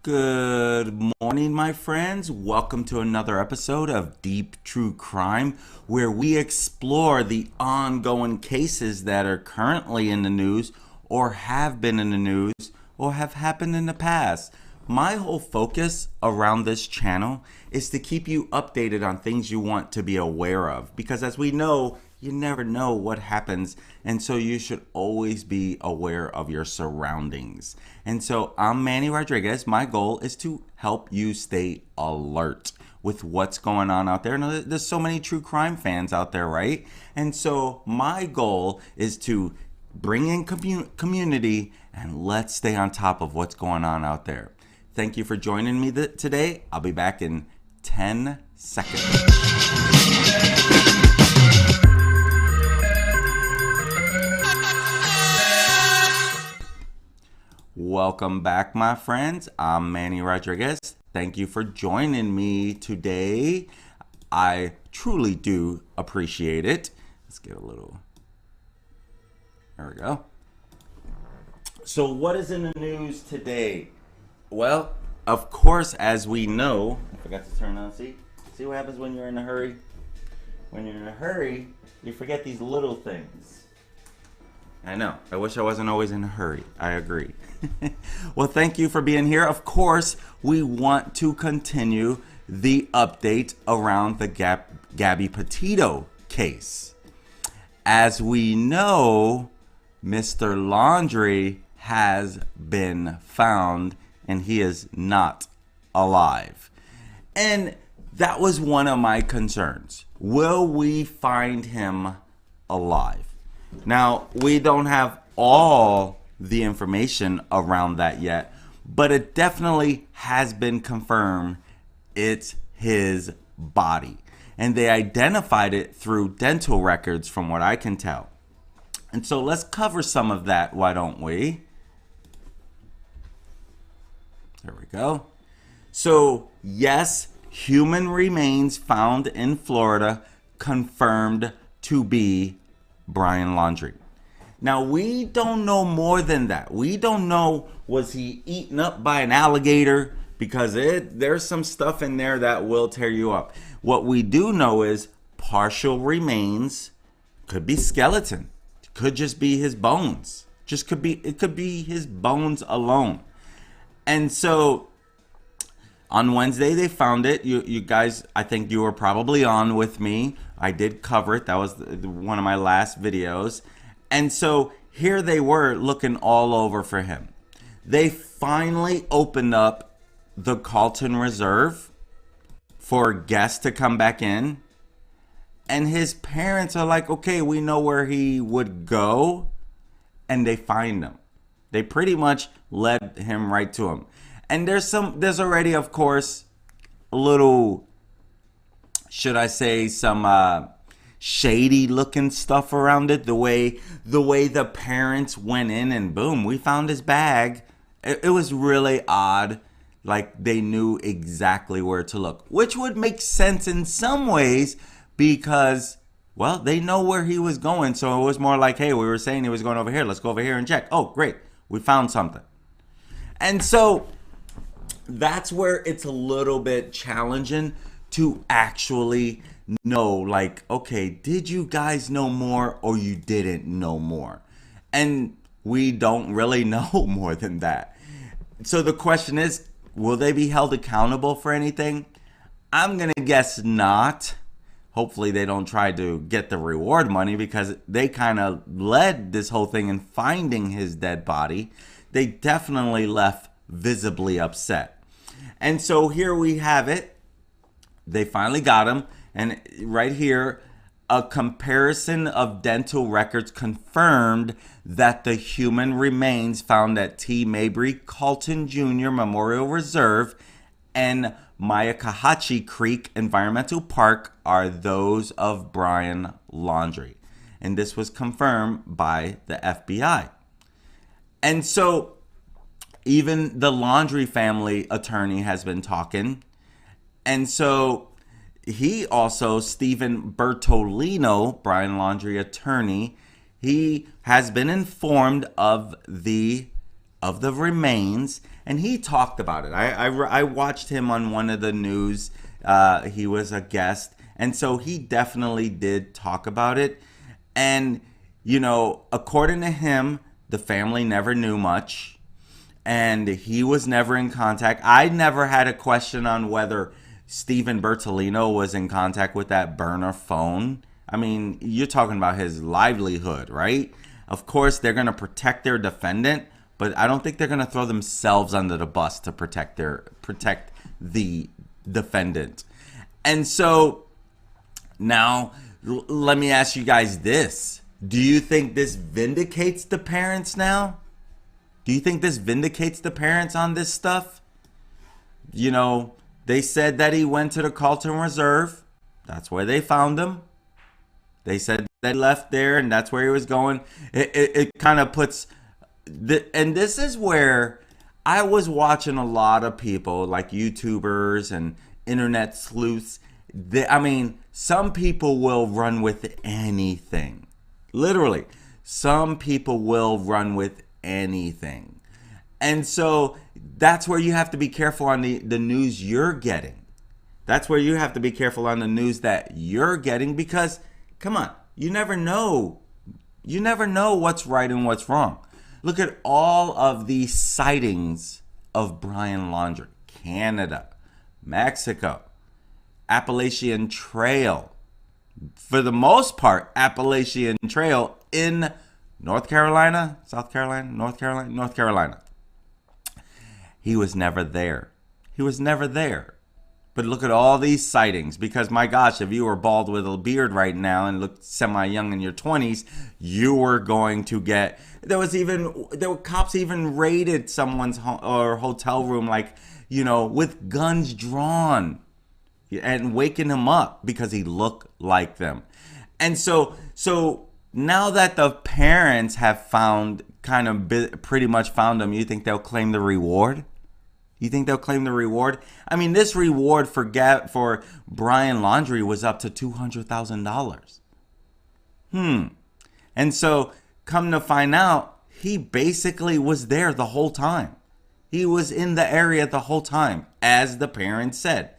Good morning, my friends. Welcome to another episode of Deep True Crime, where we explore the ongoing cases that are currently in the news, or have been in the news, or have happened in the past. My whole focus around this channel is to keep you updated on things you want to be aware of, because as we know, you never know what happens, and so you should always be aware of your surroundings. And so I'm Manny Rodriguez. My goal is to help you stay alert with what's going on out there. Now, there's so many true crime fans out there, right? And so my goal is to bring in community and let's stay on top of what's going on out there. Thank you for joining me today. I'll be back in 10 seconds. Welcome back, my friends. I'm Manny Rodriguez. Thank you for joining me today. I truly do appreciate it. Let's get a little... There we go. So what is in the news today? Well, of course, as we know... I forgot to turn on. See what happens when you're in a hurry? When you're in a hurry, you forget these little things. I know. I wish I wasn't always in a hurry. I agree. Well, thank you for being here. Of course, we want to continue the update around the Gabby Petito case. As we know, Mr. Laundrie has been found and he is not alive. And that was one of my concerns. Will we find him alive? Now, we don't have all the information around that yet, but it definitely has been confirmed it's his body. And they identified it through dental records from what I can tell. And so let's cover some of that, why don't we? There we go. So, yes, human remains found in Florida confirmed to be Brian Laundrie. Now, we don't know more than that. We don't know, was he eaten up by an alligator? Because there's some stuff in there that will tear you up. What we do know is partial remains, could be skeleton, could just be his bones. It could be his bones alone. And so on Wednesday they found it. You guys, I think you were probably on with me. I did cover it. That was one of my last videos. And so here they were looking all over for him. They finally opened up the Carlton Reserve for guests to come back in. And his parents are like, okay, we know where he would go. And they find him. They pretty much led him right to him. And there's already, of course, a little, should I say, some shady looking stuff around it. The way the parents went in and boom, we found his bag. It was really odd. Like they knew exactly where to look, which would make sense in some ways because, well, they know where he was going. So it was more like, hey, we were saying he was going over here. Let's go over here and check. Oh, great. We found something. And so that's where it's a little bit challenging to actually know, like, okay, did you guys know more or you didn't know more? And we don't really know more than that. So the question is, will they be held accountable for anything? I'm going to guess not. Hopefully they don't try to get the reward money because they kind of led this whole thing in finding his dead body. They definitely left visibly upset. And so here we have it. They finally got him. And right here, a comparison of dental records confirmed that the human remains found at T. Mabry Carlton Jr. Memorial Reserve and Myakkahatchee Creek Environmental Park are those of Brian Laundrie. And this was confirmed by the FBI. And so even the Laundrie family attorney has been talking. And so he also, Stephen Bertolino, Brian Laundrie attorney, he has been informed of the of the remains, and he talked about it. I watched him on one of the news. He was a guest, and so he definitely did talk about it. And, you know, according to him, the family never knew much, and he was never in contact. I never had a question on whether Stephen Bertolino was in contact with that burner phone. I mean, you're talking about his livelihood, right? Of course, they're going to protect their defendant, but I don't think they're going to throw themselves under the bus to protect the defendant. And so now let me ask you guys this. Do you think this vindicates the parents now? Do you think this vindicates the parents on this stuff? You know, they said that he went to the Carlton Reserve. That's where they found him. They said they left there and that's where he was going. It kind of puts... And this is where I was watching a lot of people like YouTubers and internet sleuths. I mean, some people will run with anything. Literally, some people will run with anything. And so that's where you have to be careful on the news you're getting. That's where you have to be careful on the news that you're getting, because, come on, you never know. You never know what's right and what's wrong. Look at all of these sightings of Brian Laundrie. Canada, Mexico, Appalachian Trail. For the most part, Appalachian Trail in North Carolina, South Carolina, North Carolina, North Carolina. He was never there. He was never there. But look at all these sightings, because my gosh, if you were bald with a beard right now and looked semi-young in your 20s, you were going to get... There were cops even raided someone's hotel room, like, you know, with guns drawn and waking him up because he looked like them. And so now that the parents have found, pretty much found him, you think they'll claim the reward? You think they'll claim the reward? I mean, this reward for Brian Laundrie was up to $200,000. And so, come to find out, he basically was there the whole time. He was in the area the whole time, as the parents said.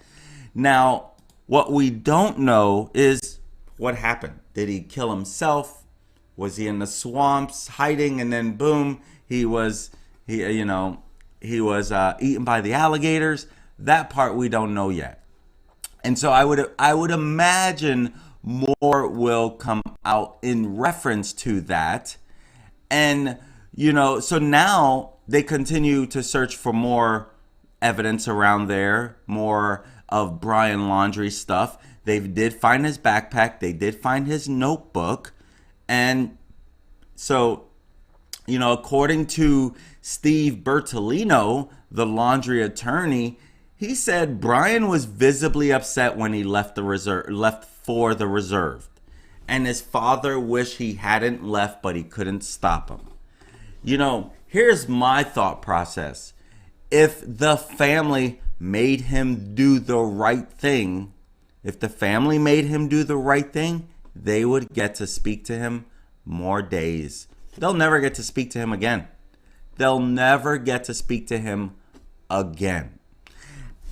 Now, what we don't know is what happened. Did he kill himself? Was he in the swamps hiding, and then boom, he was eaten by the alligators? That part we don't know yet. And so I would imagine more will come out in reference to that. And, you know, so now they continue to search for more evidence around there, more of Brian Laundrie stuff. They did find his backpack. They did find his notebook. And so, you know, according to Steve Bertolino, the Laundrie attorney, he said Brian was visibly upset when he left for the reserve. And his father wished he hadn't left, but he couldn't stop him. You know, here's my thought process. If the family made him do the right thing, they would get to speak to him more days. They'll never get to speak to him again.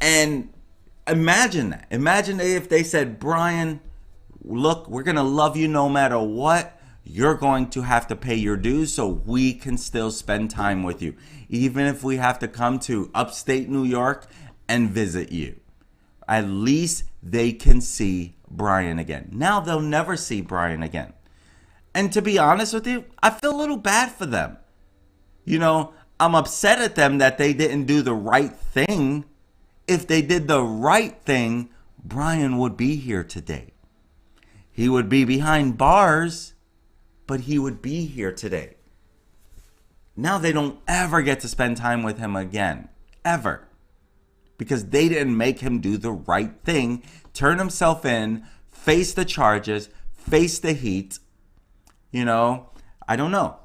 And imagine that. Imagine if they said, Brian, look, we're going to love you no matter what. You're going to have to pay your dues so we can still spend time with you, even if we have to come to upstate New York and visit you. At least they can see Brian again. Now they'll never see Brian again. And to be honest with you, I feel a little bad for them. You know, I'm upset at them that they didn't do the right thing. If they did the right thing, Brian would be here today. He would be behind bars, but he would be here today. Now they don't ever get to spend time with him again. Ever. Because they didn't make him do the right thing, turn himself in, face the charges, face the heat. You know, I don't know.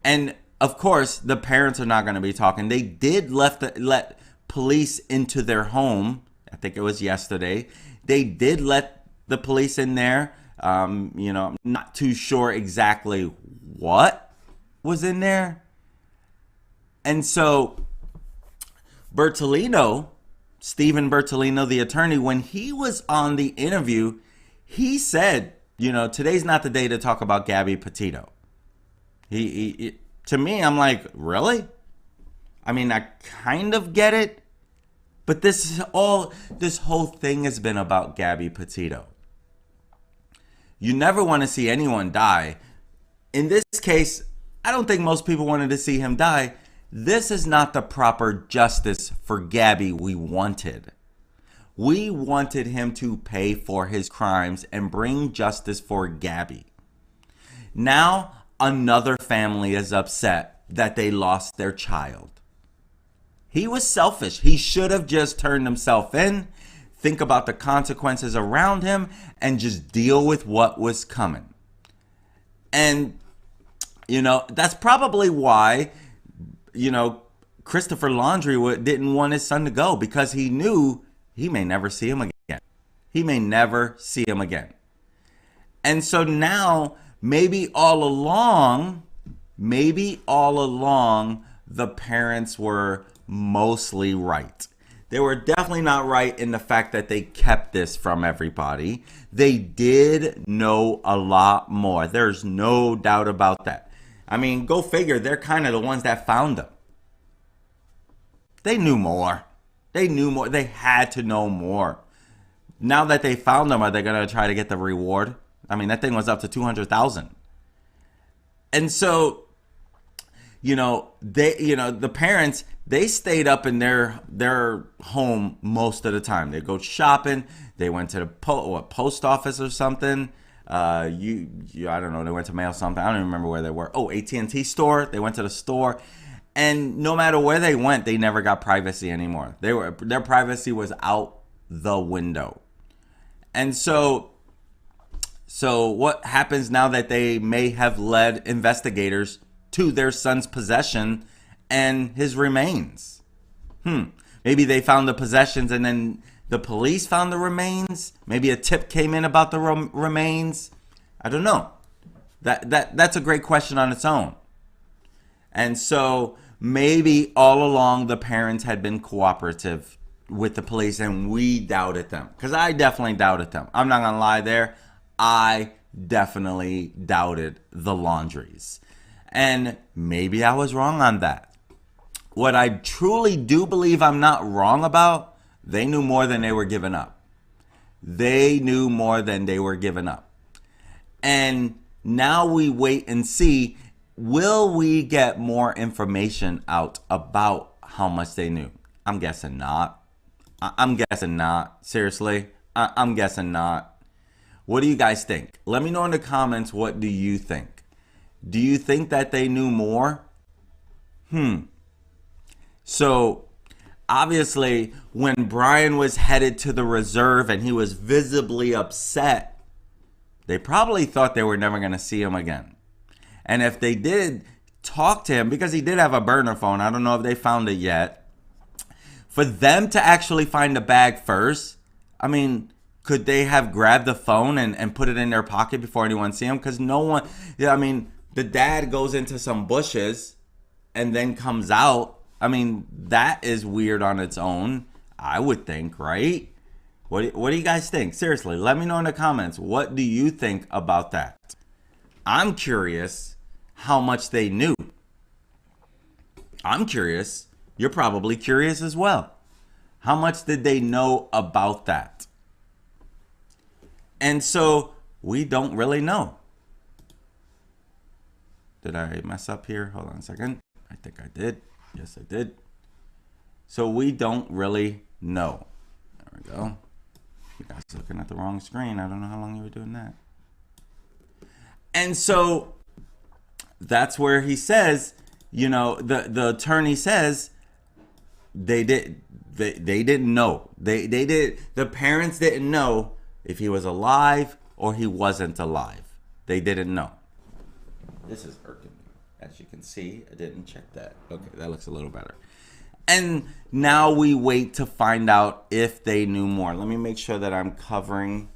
And of course, the parents are not going to be talking. They did let police into their home. I think it was yesterday. They did let the police in there. You know, I'm not too sure exactly what was in there. And so Bertolino, Stephen Bertolino, the attorney, when he was on the interview, he said, today's not the day to talk about Gabby Petito. To me, I'm like, really? I mean, I kind of get it, but this whole thing has been about Gabby Petito. You never want to see anyone die. In this case, I don't think most people wanted to see him die. This is not the proper justice for Gabby we wanted. We wanted him to pay for his crimes and bring justice for Gabby. Now, another family is upset that they lost their child. He was selfish. He should have just turned himself in, think about the consequences around him, and just deal with what was coming. And, that's probably why, Christopher Laundrie didn't want his son to go, because he knew he may never see him again. He may never see him again. And so now, maybe all along, the parents were mostly right. They were definitely not right in the fact that they kept this from everybody. They did know a lot more. There's no doubt about that. I mean, go figure, they're kind of the ones that found them. They knew more. They had to know more. Now that they found them, are they going to try to get the reward? I mean, that thing was up to $200,000. And so, the parents, they stayed up in their home most of the time. They go shopping. They went to the post office or something. I don't know. They went to mail something. I don't even remember where they were. Oh, AT&T store. They went to the store. And no matter where they went, they never got privacy anymore. Their privacy was out the window. And so what happens now that they may have led investigators to their son's possession and his remains? Maybe they found the possessions and then the police found the remains. Maybe a tip came in about the remains. I don't know. That's a great question on its own. And so maybe all along the parents had been cooperative with the police and we doubted them. Because I definitely doubted them. I'm not going to lie there. I definitely doubted the Laundries. And maybe I was wrong on that. What I truly do believe I'm not wrong about, they knew more than they were giving up. They knew more than they were giving up. And now we wait and see, will we get more information out about how much they knew? I'm guessing not. I'm guessing not. Seriously, I'm guessing not. What do you guys think? Let me know in the comments, what do you think? Do you think that they knew more? So, obviously, when Brian was headed to the reserve and he was visibly upset, they probably thought they were never going to see him again. And if they did talk to him, because he did have a burner phone, I don't know if they found it yet, for them to actually find the bag first, I mean, could they have grabbed the phone and put it in their pocket before anyone see him? Because no one, the dad goes into some bushes and then comes out. I mean, that is weird on its own, I would think, right? What do you guys think? Seriously, let me know in the comments. What do you think about that? I'm curious how much they knew. I'm curious. You're probably curious as well. How much did they know about that? And so we don't really know. Did I mess up here? Hold on a second. I think I did. Yes, I did. So we don't really know. There we go. You guys are looking at the wrong screen. I don't know how long you were doing that. And so that's where he says, the attorney says they didn't know. The parents didn't know if he was alive or he wasn't alive. They didn't know. This is irking me. As you can see, I didn't check that. Okay, that looks a little better. And now we wait to find out if they knew more. Let me make sure that I'm covering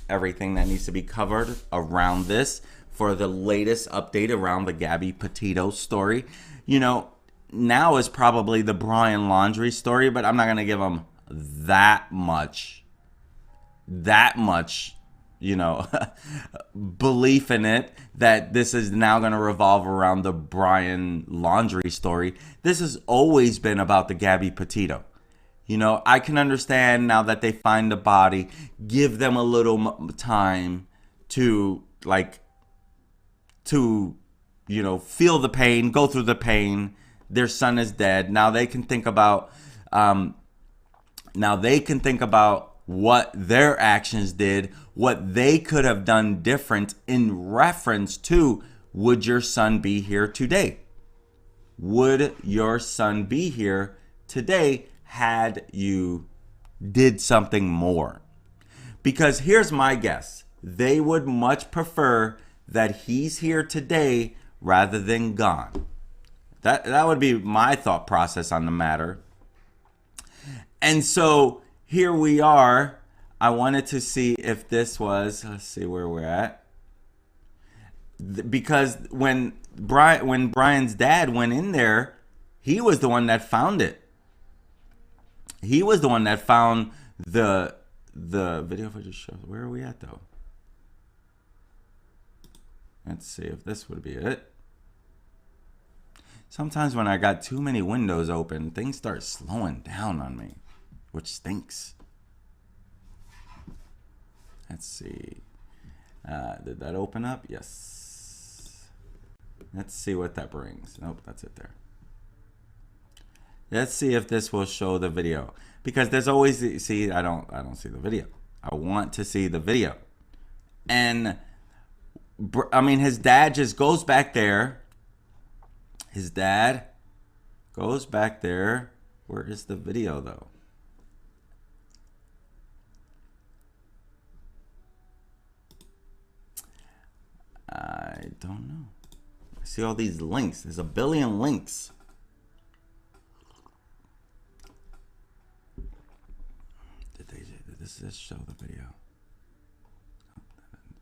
everything that needs to be covered around this for the latest update around the Gabby Petito story. now is probably the Brian Laundrie story, but I'm not going to give him that much, belief in it that this is now going to revolve around the Brian Laundrie story. This has always been about the Gabby Petito. I can understand now that they find the body, give them a little time to feel the pain, go through the pain. Their son is dead. Now they can think about what their actions did, what they could have done different in reference to, would your son be here today? Would your son be here today had you did something more? Because here's my guess. They would much prefer that he's here today rather than gone. That would be my thought process on the matter. And so here we are. I wanted to see if this was, let's see where we're at. Because when Brian's dad went in there, he was the one that found it. He was the one that found the video footage shows. Where are we at though? Let's see if this would be it. Sometimes when I got too many windows open, things start slowing down on me, which stinks. Let's see. Did that open up? Yes. Let's see what that brings. Nope, that's it there. Let's see if this will show the video. Because there's always, see, I don't see the video. I want to see the video. And I mean, his dad just goes back there. His dad goes back there. Where is the video though? I don't know. I see all these links. There's a billion links. Did this show the video?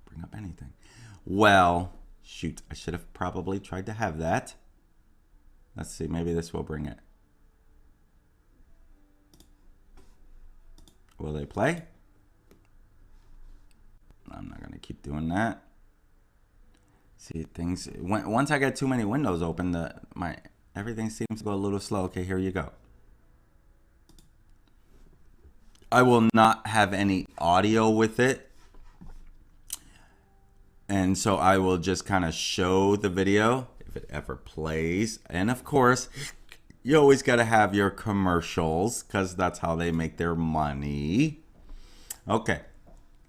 Bring up anything. Well, shoot. I should have probably tried to have that. Let's see. Maybe this will bring it. Will they play? I'm not going to keep doing that. See, things, once I get too many windows open, everything seems to go a little slow. Okay, here you go. I will not have any audio with it. And so I will just kind of show the video if it ever plays. And of course, you always got to have your commercials because that's how they make their money. Okay.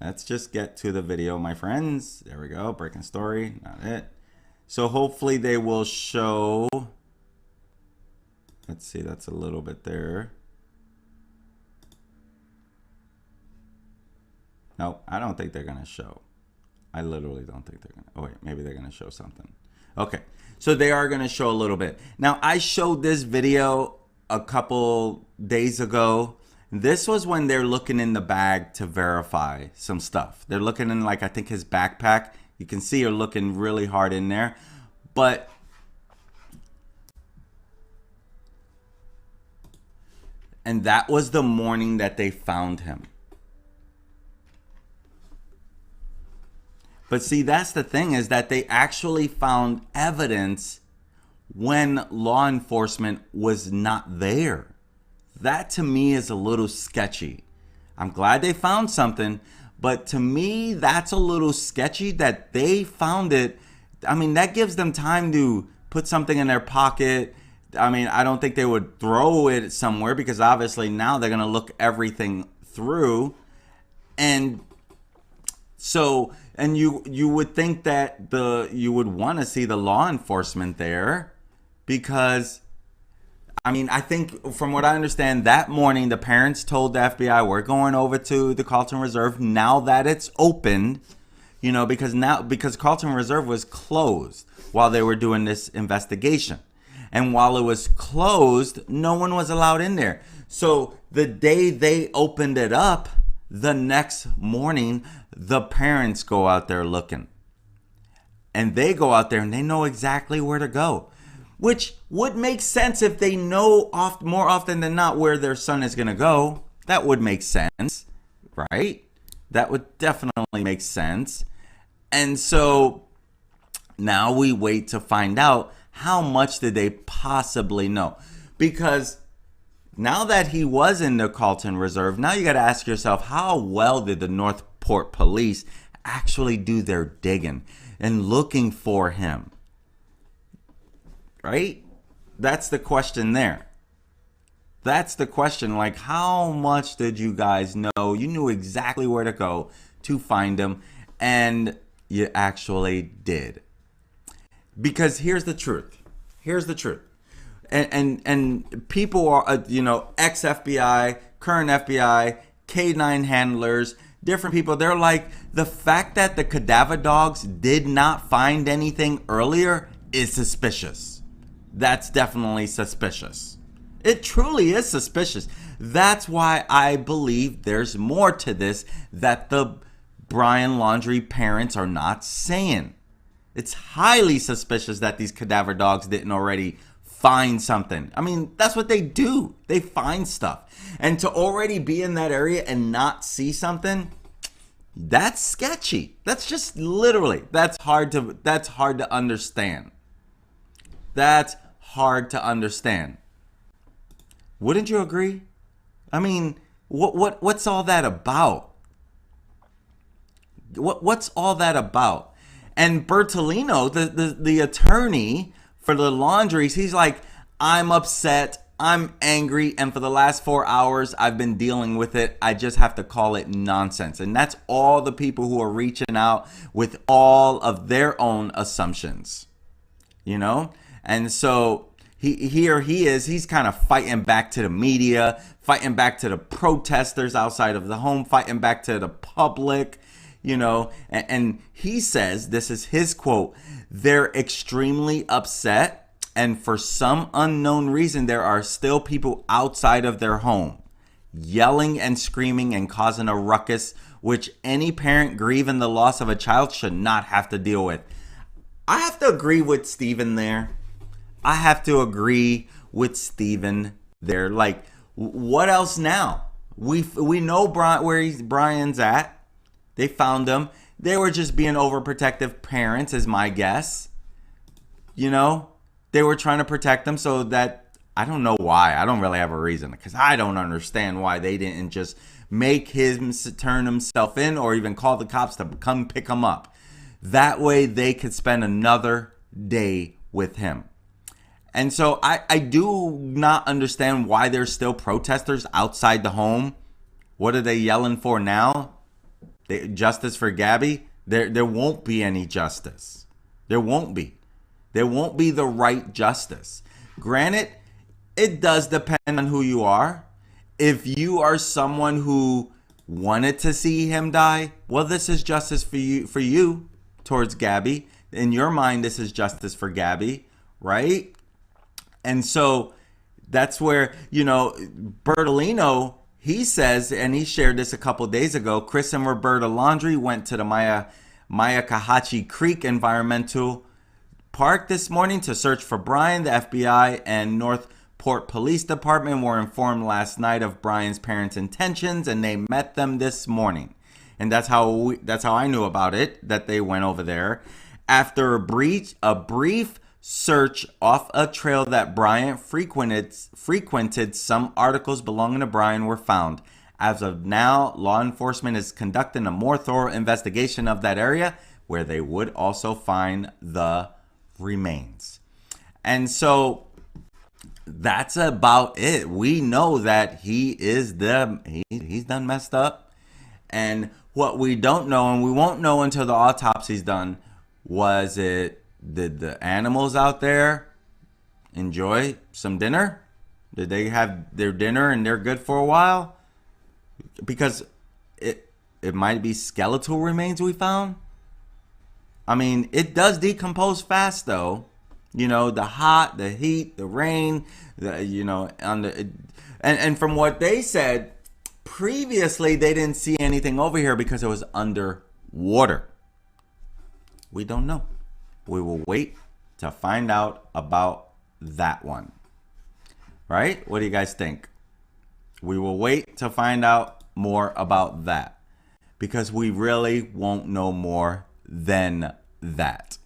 Let's just get to the video, my friends. There we go. Breaking story. Not it. So hopefully they will show. Let's see. That's a little bit there. No, I don't think they're going to show. I literally don't think they're going to. Oh, wait. Maybe they're going to show something. Okay. So they are going to show a little bit. Now, I showed this video a couple days ago. This was when they're looking in the bag to verify some stuff. They're looking in, like, I think his backpack. You can see you're looking really hard in there. But and that was the morning that they found him. But see, that's the thing, is that they actually found evidence when law enforcement was not there. That to me is a little sketchy. I'm glad they found something, but to me, that's a little sketchy that they found it. I mean, that gives them time to put something in their pocket. I mean, I don't think they would throw it somewhere because obviously now they're going to look everything through. And so, and you would think that you would want to see the law enforcement there because, I mean, I think from what I understand, that morning the parents told the FBI, we're going over to the Carlton Reserve now that it's opened, because Carlton Reserve was closed while they were doing this investigation. And while it was closed, no one was allowed in there. So the day they opened it up, the next morning, the parents go out there looking. And they go out there and they know exactly where to go. which would make sense if they know more often than not where their son is going to go. That would make sense, right? That would definitely make sense. And so now we wait to find out how much did they possibly know. Because now that he was in the Carlton Reserve, now you got to ask yourself, how well did the Northport police actually do their digging and looking for him? Right? That's the question there. That's the question. Like, how much did you guys know? You knew exactly where to go to find him, and you actually did. Because here's the truth. Here's the truth. And people are, ex-FBI, current FBI, K9 handlers, different people. They're like, the fact that the cadaver dogs did not find anything earlier is suspicious. That's definitely suspicious. It truly is suspicious. That's why I believe there's more to this that the Brian Laundrie parents are not saying. It's highly suspicious that these cadaver dogs didn't already find something. I mean, that's what they do. They find stuff. And to already be in that area and not see something, that's sketchy. That's just literally, that's hard to understand. That's hard to understand. Wouldn't you agree? I mean, what's all that about? What's all that about? And Bertolino, the attorney for the Laundries, he's like, I'm upset, I'm angry, and for the last 4 hours, I've been dealing with it. I just have to call it nonsense. And that's all the people who are reaching out with all of their own assumptions, And so he's kind of fighting back to the media, fighting back to the protesters outside of the home, fighting back to the public, and he says, this is his quote, they're extremely upset, and for some unknown reason, there are still people outside of their home yelling and screaming and causing a ruckus, which any parent grieving the loss of a child should not have to deal with. I have to agree with Stephen there. I have to agree with Stephen there. Like, what else now? We know where Brian's at. They found him. They were just being overprotective parents, is my guess. They were trying to protect him so that, I don't know why. I don't really have a reason, because I don't understand why they didn't just make him turn himself in or even call the cops to come pick him up. That way they could spend another day with him. And so I do not understand why there's still protesters outside the home. What are they yelling for now? Justice for Gabby? There won't be any justice. There won't be. There won't be the right justice. Granted, it does depend on who you are. If you are someone who wanted to see him die, well, this is justice for you towards Gabby. In your mind, this is justice for Gabby, right? And so that's where, Bertolino, he says, and he shared this a couple days ago, Chris and Roberta Laundrie went to the Myakkahatchee Creek Environmental Park this morning to search for Brian. The FBI and Northport Police Department were informed last night of Brian's parents' intentions, and they met them this morning. And that's how I knew about it, that they went over there. After a brief search off a trail that Brian frequented, some articles belonging to Brian were found. As of now, law enforcement is conducting a more thorough investigation of that area, where they would also find the remains. And so that's about it. We know that he's done messed up. And what we don't know, and we won't know until the autopsy's done, did the animals out there enjoy some dinner? Did they have their dinner and they're good for a while? Because it might be skeletal remains we found. I mean, it does decompose fast though. The heat, the rain, and from what they said, previously they didn't see anything over here because it was underwater. We don't know. We will wait to find out about that one. Right? What do you guys think? We will wait to find out more about that, because we really won't know more than that.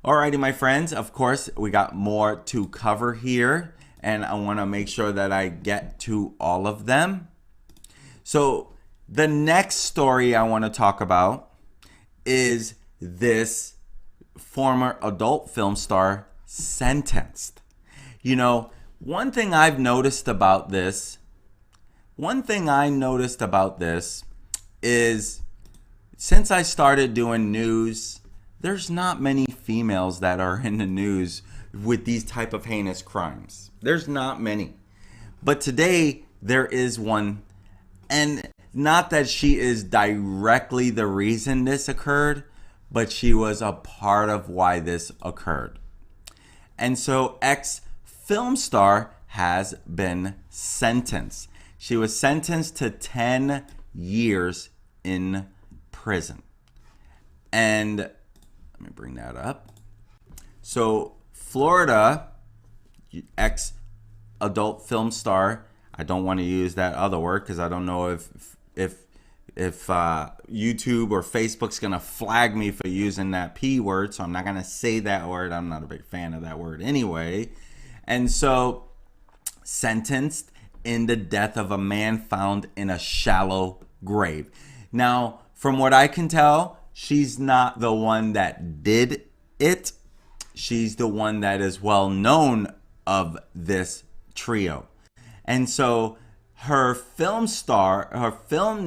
Alrighty, my friends. Of course, we got more to cover here, and I want to make sure that I get to all of them. So the next story I want to talk about is this former adult film star sentenced. You know, one thing I noticed about this is, since I started doing news, there's not many females that are in the news with these type of heinous crimes. There's not many. But today there is one, and not that she is directly the reason this occurred, but she was a part of why this occurred. And so ex-film star has been sentenced. She was sentenced to 10 years in prison. And let me bring that up. So Florida ex-adult film star, I don't want to use that other word because I don't know if YouTube or Facebook's going to flag me for using that P word, so I'm not going to say that word. I'm not a big fan of that word anyway. And so, sentenced in the death of a man found in a shallow grave. Now, from what I can tell, she's not the one that did it. She's the one that is well known of this trio. And so her film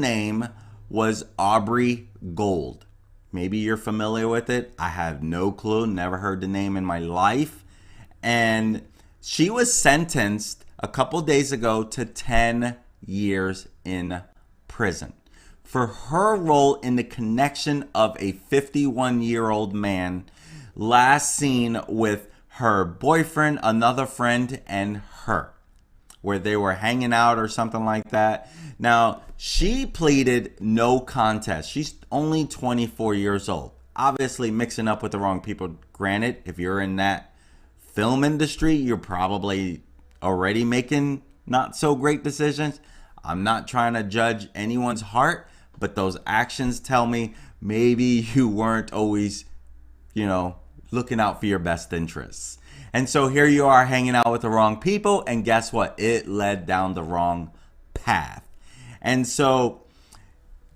name was Aubrey Gold. Maybe you're familiar with it. I have no clue. Never heard the name in my life. And she was sentenced a couple days ago to 10 years in prison for her role in the connection of a 51-year-old man last seen with her boyfriend, another friend, and her, where they were hanging out or something like that. Now, she pleaded no contest. She's only 24 years old. Obviously mixing up with the wrong people. Granted, if you're in that film industry, you're probably already making not so great decisions. I'm not trying to judge anyone's heart, but those actions tell me maybe you weren't always, looking out for your best interests. And so here you are hanging out with the wrong people, and guess what? It led down the wrong path. And so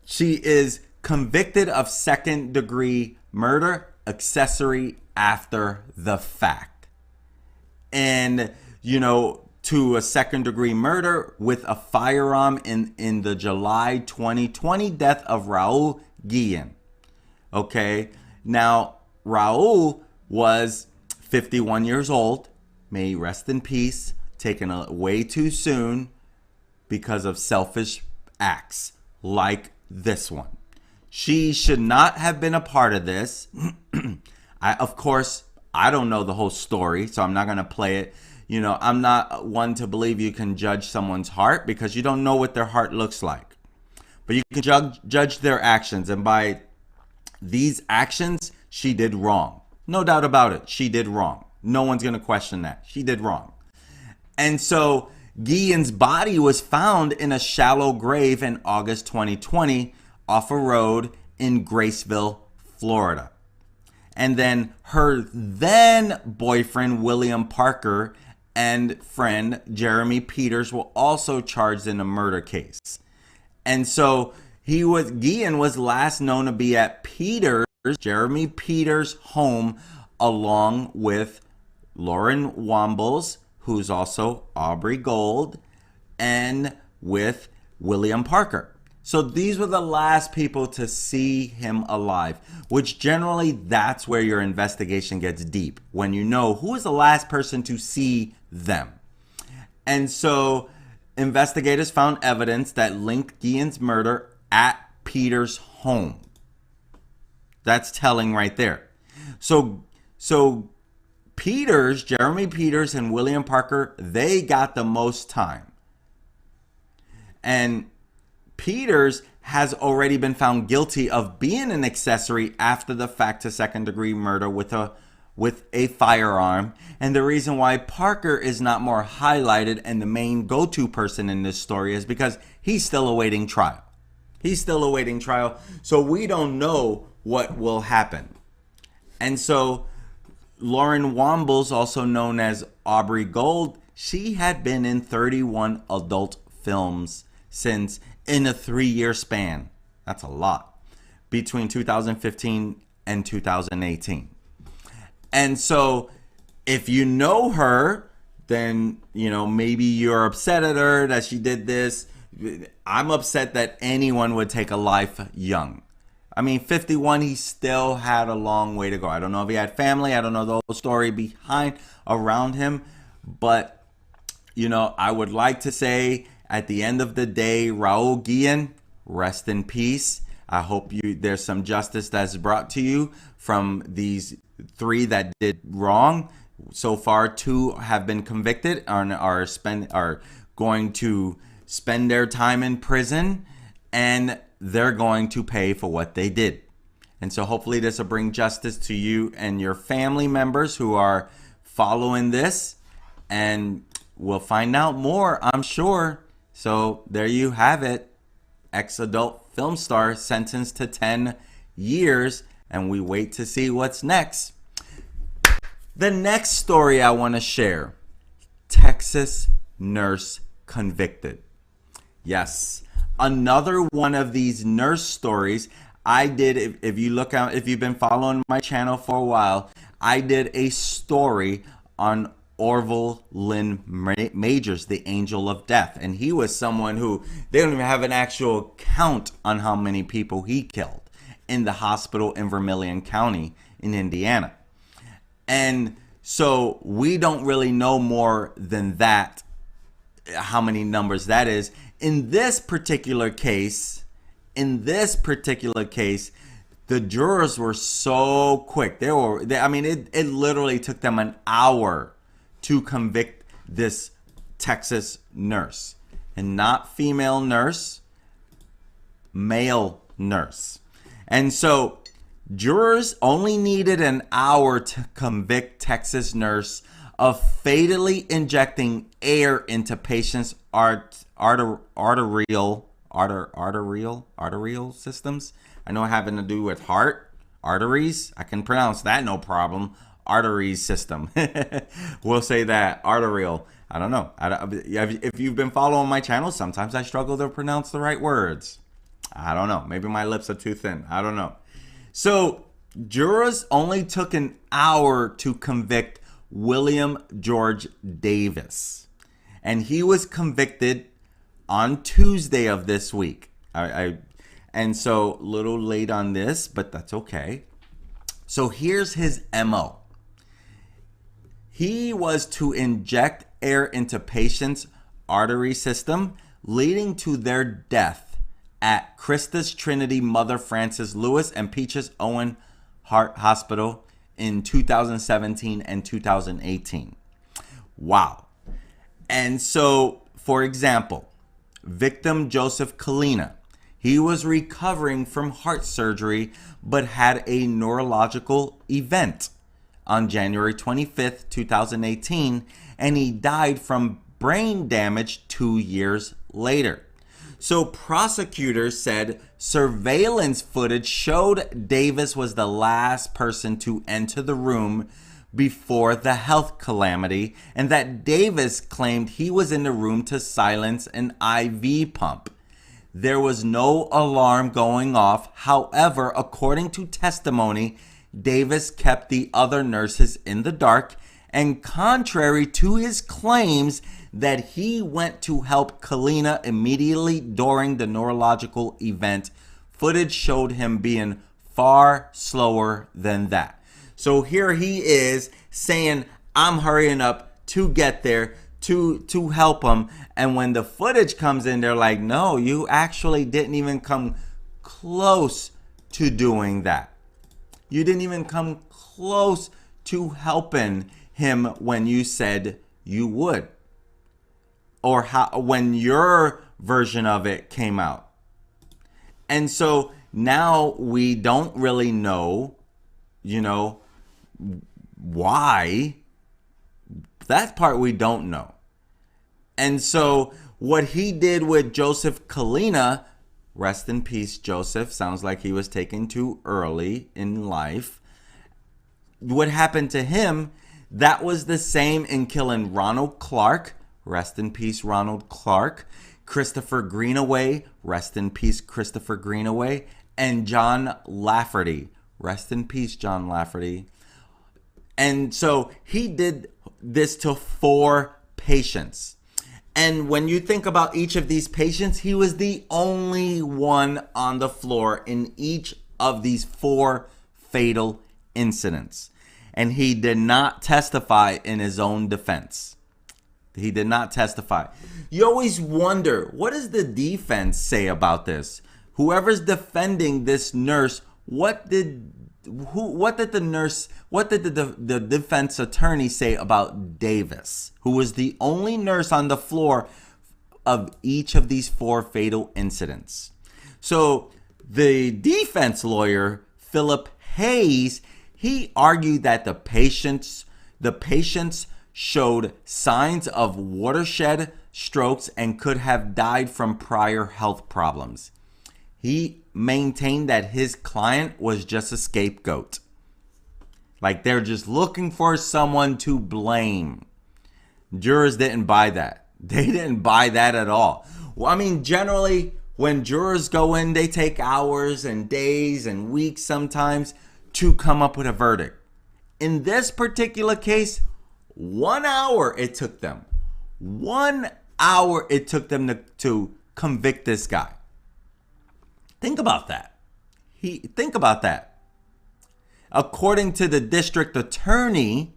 she is convicted of second-degree murder, accessory after the fact. And, to a second-degree murder with a firearm in the July 2020 death of Raul Guillen. Okay? Now, Raul was 51 years old, may he rest in peace, taken way too soon because of selfish acts like this one. She should not have been a part of this. Of course, I don't know the whole story, so I'm not going to play it. I'm not one to believe you can judge someone's heart because you don't know what their heart looks like. But you can judge their actions, and by these actions, she did wrong. No doubt about it. She did wrong. No one's going to question that. She did wrong. And so Guillen's body was found in a shallow grave in August 2020 off a road in Graceville, Florida. And then her then boyfriend, William Parker, and friend, Jeremy Peters, were also charged in a murder case. And so Guillen was last known to be at Jeremy Peters' home, along with Lauren Wombles, who's also Aubrey Gold, and with William Parker. So these were the last people to see him alive, which generally that's where your investigation gets deep, when you know who is the last person to see them. And so investigators found evidence that linked Guillen's murder at Peters' home. That's telling right there. So Jeremy Peters and William Parker, they got the most time. And Peters has already been found guilty of being an accessory after the fact to second-degree murder with a with a firearm, and the reason why Parker is not more highlighted and the main go-to person in this story is because he's still awaiting trial. He's still awaiting trial, so we don't know what will happen. And so Lauren Wambles, also known as Aubrey Gold, she had been in 31 adult films since in a 3-year span. That's a lot. Between 2015 and 2018. And so if you know her, then, you know, maybe you're upset at her that she did this. I'm upset that anyone would take a life young. I mean, 51, he still had a long way to go. I don't know if he had family. I don't know the whole story behind around him. But, you know, I would like to say at the end of the day, Raul Guillen, rest in peace. I hope there's some justice that's brought to you from these 3 that did wrong. So far, 2 have been convicted and are going to spend their time in prison, and they're going to pay for what they did. And so hopefully this will bring justice to you and your family members who are following this, and we'll find out more, I'm sure. So there you have it. Ex-adult film star sentenced to 10 years, and we wait to see what's next. The next story I want to share, Texas nurse convicted. Yes, another one of these nurse stories I did. If you look out, if you've been following my channel for a while, I did a story on Orville Lynn Majors, the Angel of Death. And he was someone who, they don't even have an actual count on how many people he killed in the hospital in Vermilion County in Indiana. And so we don't really know more than that, how many numbers that is. In this particular case, the jurors were so quick. It literally took them an hour to convict this Texas nurse. And not female nurse, male nurse. And so jurors only needed an hour to convict Texas nurse of fatally injecting air into patients' arterial systems. I know having to do with heart, arteries. I can pronounce that no problem. Arteries system. We'll say that. Arterial. I don't know. If you've been following my channel, sometimes I struggle to pronounce the right words. I don't know. Maybe my lips are too thin. I don't know. So jurors only took an hour to convict William George Davis. And he was convicted on Tuesday of this week. And so a little late on this, but that's okay. So here's his MO. He was to inject air into patients' artery system, leading to their death at Christus Trinity Mother Frances Lewis and Peaches Owen Heart Hospital in 2017 and 2018. Wow. And so, for example, victim Joseph Kalina, he was recovering from heart surgery but had a neurological event on January 25th, 2018, and he died from brain damage 2 years later. So prosecutors said surveillance footage showed Davis was the last person to enter the room before the health calamity, and that Davis claimed he was in the room to silence an IV pump. There was no alarm going off. However, according to testimony, Davis kept the other nurses in the dark, and contrary to his claims that he went to help Kalina immediately during the neurological event, footage showed him being far slower than that. So here he is saying, I'm hurrying up to get there to help him. And when the footage comes in, they're like, no, you actually didn't even come close to doing that. You didn't even come close to helping him when you said you would. Or when your version of it came out. And so now we don't really know, Why? That part we don't know. And so what he did with Joseph Kalina, rest in peace, Joseph. Sounds like he was taken too early in life. What happened to him, that was the same in killing Ronald Clark. Rest in peace, Ronald Clark. Christopher Greenaway. Rest in peace, Christopher Greenaway. And John Lafferty. Rest in peace, John Lafferty. And so he did this to 4 patients. And when you think about each of these patients, he was the only one on the floor in each of these 4 fatal incidents. And he did not testify in his own defense. He did not testify. You always wonder, what does the defense say about this? Whoever's defending this nurse, what did the defense attorney say about Davis, who was the only nurse on the floor of each of these 4 fatal incidents? So the defense lawyer, Philip Hayes, he argued that the patients showed signs of watershed strokes and could have died from prior health problems. He maintained that his client was just a scapegoat. Like they're just looking for someone to blame. Jurors didn't buy that. They didn't buy that at all. Well, I mean, generally, when jurors go in, they take hours and days and weeks sometimes to come up with a verdict. In this particular case, 1 hour it took them. 1 hour it took them to convict this guy. Think about that. Think about that. According to the district attorney,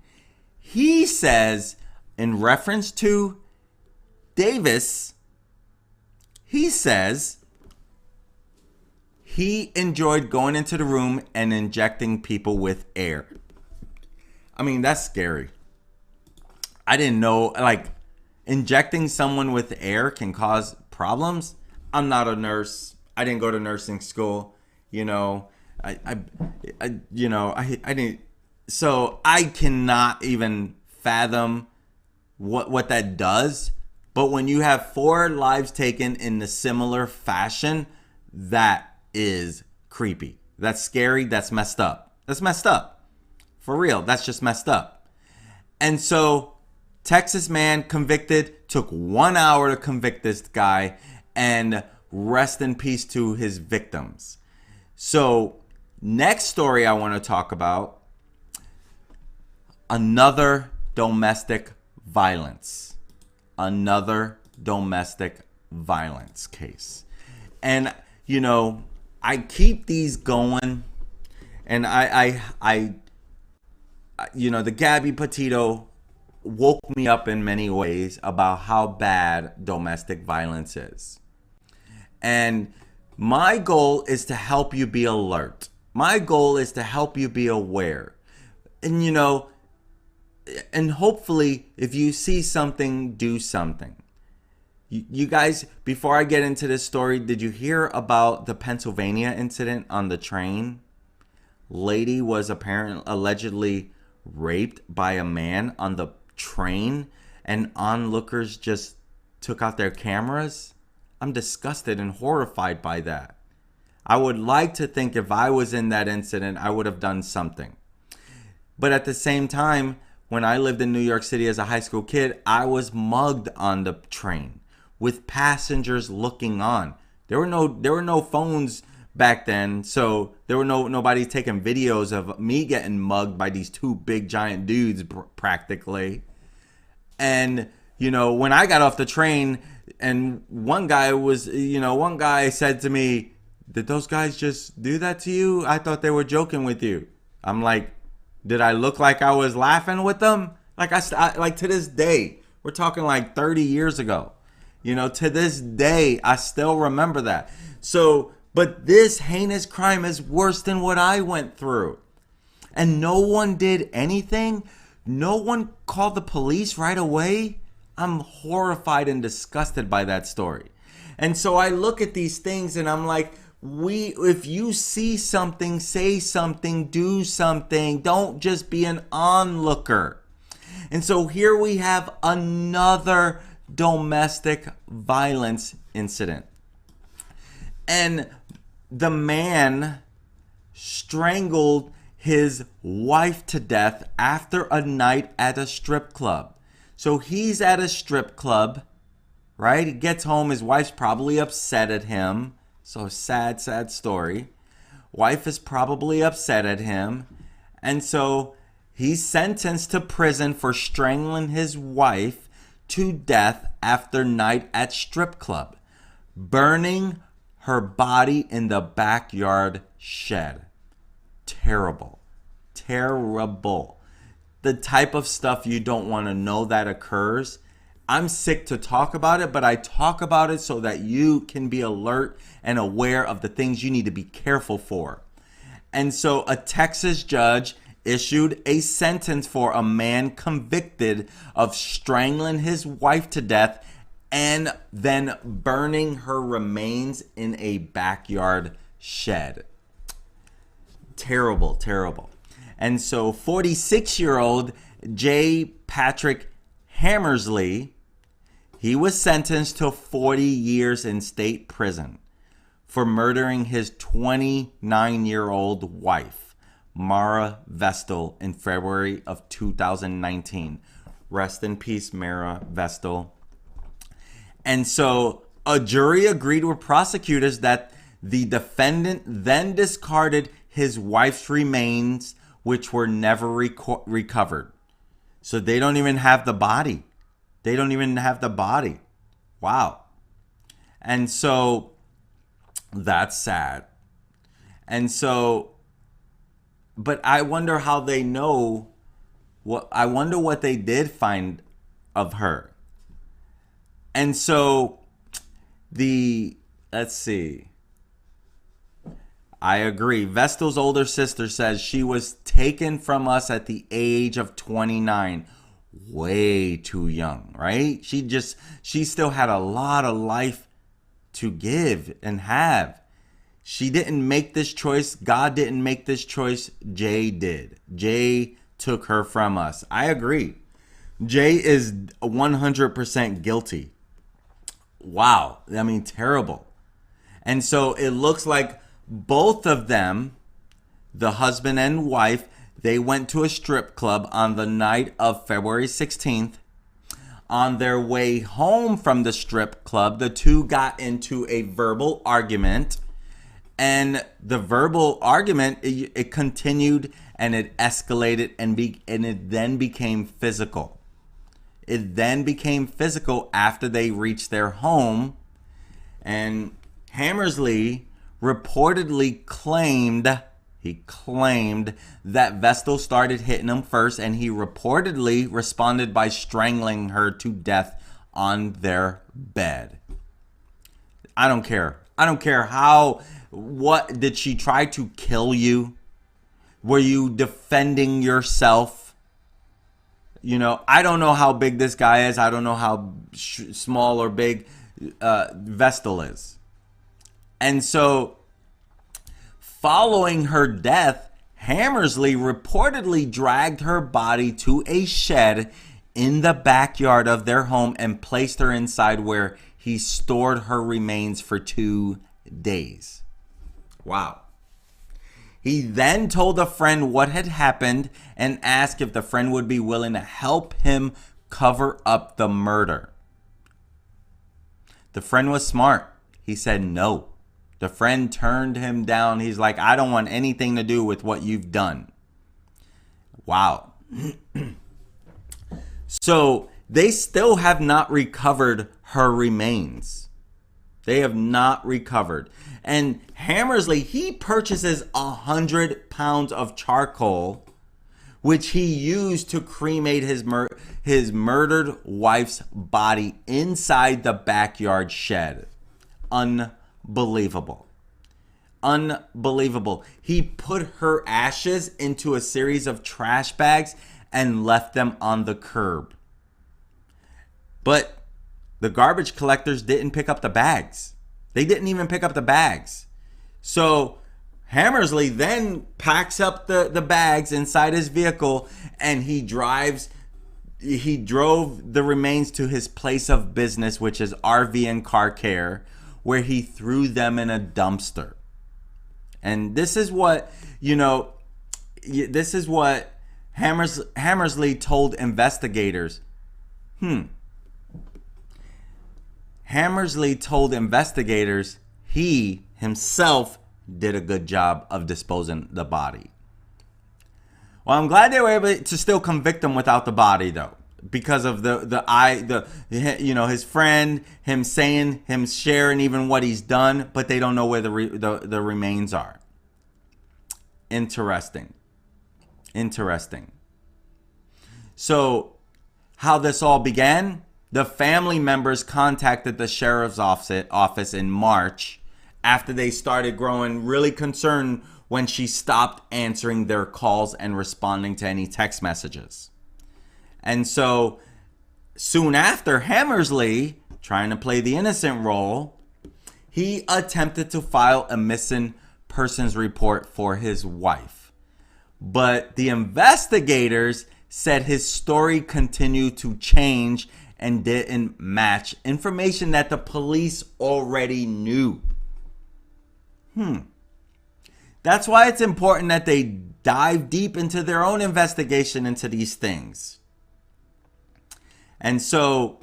he says, in reference to Davis, he says he enjoyed going into the room and injecting people with air. I mean, that's scary. I didn't know, like, injecting someone with air can cause problems. I'm not a nurse. I didn't go to nursing school, you know. I didn't. So I cannot even fathom what that does. But when you have 4 lives taken in a similar fashion, that is creepy. That's scary. That's messed up. That's messed up. For real. That's just messed up. And so Texas man convicted, took 1 hour to convict this guy, and rest in peace to his victims. So next story I want to talk about, another domestic violence. Another domestic violence case. And, you know, I keep these going, and I you know, the Gabby Petito woke me up in many ways about how bad domestic violence is. And my goal is to help you be alert. My goal is to help you be aware. And, you know, and hopefully if you see something, do something. You guys, before I get into this story, did you hear about the Pennsylvania incident on the train? Lady was allegedly raped by a man on the train, and onlookers just took out their cameras. I'm disgusted and horrified by that. I would like to think if I was in that incident, I would have done something. But at the same time, when I lived in New York City as a high school kid, I was mugged on the train with passengers looking on. There were no phones back then, so there were nobody taking videos of me getting mugged by these 2 big giant dudes practically. And, you know, when I got off the train, and one guy said to me, "Did those guys just do that to you? I thought they were joking with you." I'm like, did I look like I was laughing with them? Like like to this day, we're talking like 30 years ago. You know, to this day, I still remember that. So, but this heinous crime is worse than what I went through. And no one did anything. No one called the police right away. I'm horrified and disgusted by that story. And so I look at these things and I'm like, if you see something, say something, do something. Don't just be an onlooker. And so here we have another domestic violence incident. And the man strangled his wife to death after a night at a strip club. So he's at a strip club, right? He gets home. His wife's probably upset at him. So sad, sad story. Wife is probably upset at him. And so he's sentenced to prison for strangling his wife to death after night at strip club, burning her body in the backyard shed. Terrible. Terrible. The type of stuff you don't want to know that occurs. I'm sick to talk about it, but I talk about it so that you can be alert and aware of the things you need to be careful for. And so a Texas judge issued a sentence for a man convicted of strangling his wife to death and then burning her remains in a backyard shed. Terrible, terrible. And so 46-year-old J. Patrick Hammersley, he was sentenced to 40 years in state prison for murdering his 29-year-old wife, Mara Vestal, in February of 2019. Rest in peace, Mara Vestal. And so a jury agreed with prosecutors that the defendant then discarded his wife's remains, which were never recovered. So they don't even have the body. They don't even have the body. Wow. And so that's sad. And so, but I wonder how they know I wonder what they did find of her. And so let's see. I agree. Vestal's older sister says she was taken from us at the age of 29. Way too young, right? She still had a lot of life to give and have. She didn't make this choice. God didn't make this choice. Jay did. Jay took her from us. I agree. Jay is 100% guilty. Wow. I mean, terrible. And so it looks like both of them, the husband and wife, they went to a strip club on the night of February 16th. On their way home from the strip club, the two got into a verbal argument. And the verbal argument, it continued and it escalated and it then became physical. It then became physical after they reached their home. And Hammersley reportedly claimed that Vestal started hitting him first, and he reportedly responded by strangling her to death on their bed. I don't care. I don't care what did she try to kill you? Were you defending yourself? You know, I don't know how big this guy is. I don't know how small or big Vestal is. And so following her death, Hammersley reportedly dragged her body to a shed in the backyard of their home and placed her inside, where he stored her remains for 2 days. Wow. He then told a friend what had happened and asked if the friend would be willing to help him cover up the murder. The friend was smart. He said no. The friend turned him down. He's like, I don't want anything to do with what you've done. Wow. So they still have not recovered her remains. They have not recovered. And Hammersley, he purchases 100 pounds of charcoal, which he used to cremate his murdered wife's body inside the backyard shed. Unbelievable. Unbelievable. He put her ashes into a series of trash bags and left them on the curb. But the garbage collectors didn't pick up the bags. They didn't even pick up the bags. So Hammersley then packs up the bags inside his vehicle, and he drove the remains to his place of business, which is RV and Car Care, where he threw them in a dumpster. And this is what, Hammersley told investigators. Hammersley told investigators he himself did a good job of disposing the body. Well, I'm glad they were able to still convict him without the body, though, because of his friend, him sharing even what he's done, but they don't know where the remains are. Interesting. So, how this all began? The family members contacted the sheriff's office in March after they started growing really concerned when she stopped answering their calls and responding to any text messages. And so soon after, Hammersley, trying to play the innocent role, he attempted to file a missing persons report for his wife. But the investigators said his story continued to change and didn't match information that the police already knew. That's why it's important that they dive deep into their own investigation into these things. And so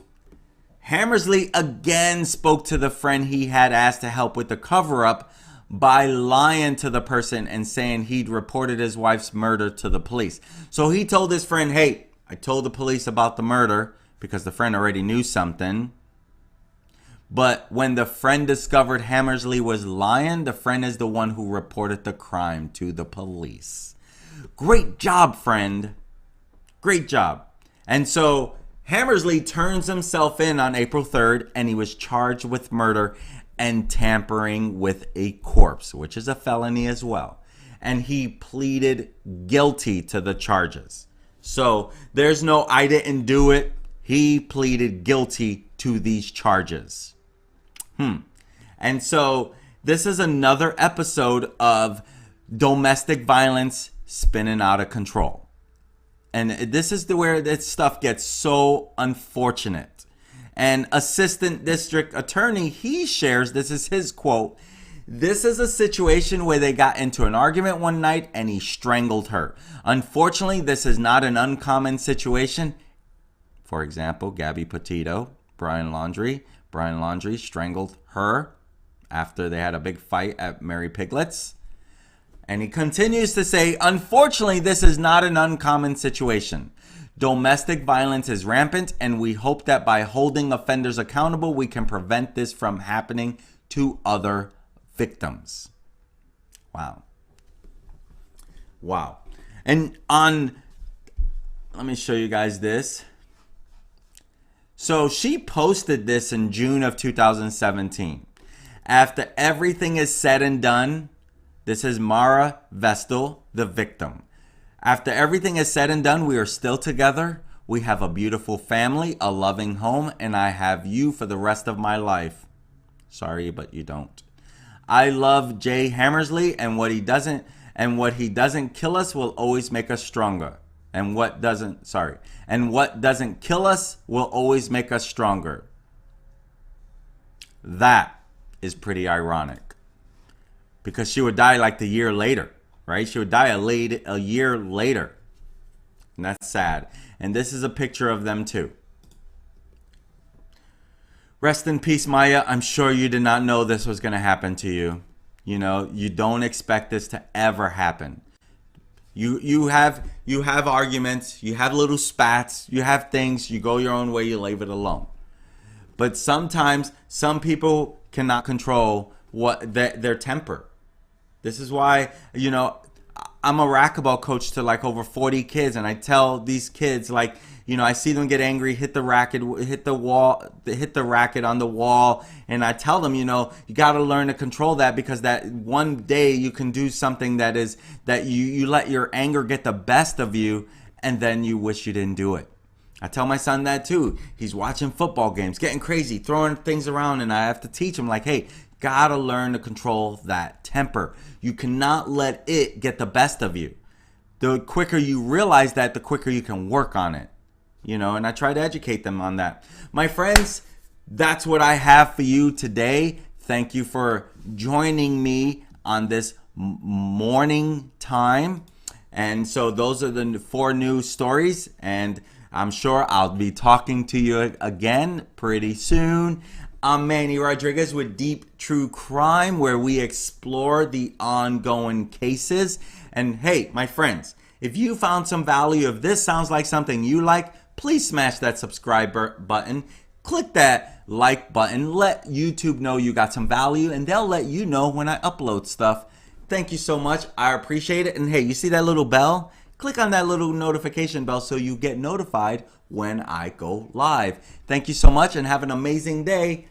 Hammersley again spoke to the friend he had asked to help with the cover-up by lying to the person and saying he'd reported his wife's murder to the police. So he told his friend, hey, I told the police about the murder, because the friend already knew something. But when the friend discovered Hammersley was lying, the friend is the one who reported the crime to the police. Great job, friend. Great job. And so Hammersley turns himself in on April 3rd, and he was charged with murder and tampering with a corpse, which is a felony as well. And he pleaded guilty to the charges. So there's no I didn't do it. He pleaded guilty to these charges. And so this is another episode of domestic violence spinning out of control. And this is where this stuff gets so unfortunate. And Assistant District Attorney, he shares, this is his quote, "This is a situation where they got into an argument one night and he strangled her. Unfortunately, this is not an uncommon situation." For example, Gabby Petito, Brian Laundrie strangled her after they had a big fight at Mary Piglet's. And he continues to say, "Unfortunately, this is not an uncommon situation. Domestic violence is rampant, and we hope that by holding offenders accountable, we can prevent this from happening to other victims." Wow. And let me show you guys this. So she posted this in June of 2017. After everything is said and done, this is Mara Vestal, the victim. "After everything is said and done, we are still together. We have a beautiful family, a loving home, and I have you for the rest of my life. Sorry, but you don't. I love Jay Hammersley, and what he doesn't kill us will always make us stronger. And what doesn't kill us will always make us stronger." That is pretty ironic, because she would die like the year later, right? She would die a year later. And that's sad. And this is a picture of them too. Rest in peace, Maya. I'm sure you did not know this was going to happen to you. You don't expect this to ever happen. You have arguments, you have little spats, you have things, you go your own way, you leave it alone. But sometimes some people cannot control their temper. This is why, I'm a racquetball coach to like over 40 kids, and I tell these kids, like, I see them get angry, hit the racket on the wall, and I tell them, you got to learn to control that, because that one day you can do something that you let your anger get the best of you, and then you wish you didn't do it. I tell my son that too. He's watching football games, getting crazy, throwing things around, and I have to teach him, like, hey, gotta learn to control that temper. You cannot let it get the best of you. The quicker you realize that, the quicker you can work on it. And I try to educate them on that. My friends, that's what I have for you today. Thank you for joining me on this morning time. And so those are the 4 news stories, and I'm sure I'll be talking to you again pretty soon. I'm Manny Rodriguez with Deep True Crime, where we explore the ongoing cases. And hey, my friends, if you found some value, if this sounds like something you like, please smash that subscribe button. Click that like button. Let YouTube know you got some value, and they'll let you know when I upload stuff. Thank you so much. I appreciate it. And hey, you see that little bell? Click on that little notification bell so you get notified when I go live. Thank you so much and have an amazing day.